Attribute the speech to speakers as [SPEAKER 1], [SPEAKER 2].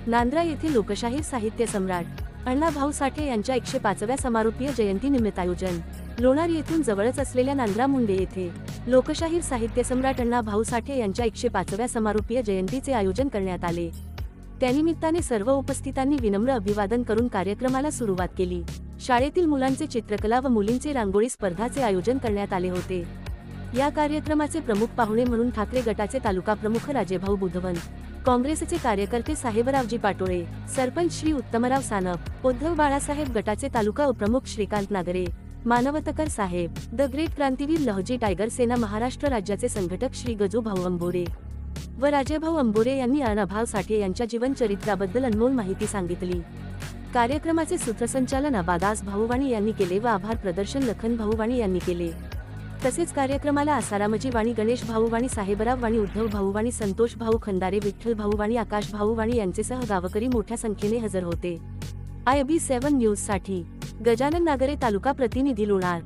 [SPEAKER 1] नांद्रा येथे लोकशाहीर साहित्य सम्राट अण्णा भाऊ साठे यांच्या 105व्या समारोपीय जयंतीनिमित्त आयोजन। लोणार येथून जवळच असलेल्या नांद्रा मुंडे येथे लोकशाहीर साहित्य सम्राट अण्णा भाऊ साठे यांच्या 105व्या समारोपीय जयंतीचे आयोजन करण्यात आले। त्यानिमित्ताने सर्व उपस्थितांनी विनम्र अभिवादन करून कार्यक्रमाला सुरुवात केली। शाळेतील मुलांचे चित्रकला व मुलींचे रांगोळी स्पर्धाचे आयोजन करण्यात आले होते। या कार्यक्रमाचे प्रमुख पाहुणे म्हणून ठाकरे गटाचे तालुका प्रमुख राजेभाऊ बुधवंत, काँग्रेसचे कार्यकर्ते साहेबरावजी पाटोळे, सरपंच श्री उत्तमराव सानप, उद्धव बाळासाहेब गटाचे तालुका उपप्रमुख श्रीकांत नागरे, मानवतकर साहेब, द ग्रेट क्रांतीवीर लहजी टायगर सेना महाराष्ट्र राज्याचे संघटक श्री गजू भाऊ अंबोरे व राजेभाऊ अंबोरे यांनी अण्णाभाऊ साठे यांच्या जीवनचरित्राबद्दल अनमोल माहिती सांगितली। कार्यक्रमाचे सूत्रसंचालन आबादास भाऊवाणी यांनी केले व आभार प्रदर्शन लखन भाऊवाणी यांनी केले। तसेच कार्यक्रमाला आसारामजी वाणी, गणेश भाऊवाणी, साहेबराव वाणी, उद्धव भाऊवाणी, संतोष भाऊ खंदारे, विठ्ठल भाऊवाणी, आकाश भाऊवाणी यांचेसह गावकरी मोठ्या संख्येने हजर होते। IB7 न्यूज साठी गजानन नागरे, तालुका प्रतिनिधी लोणार।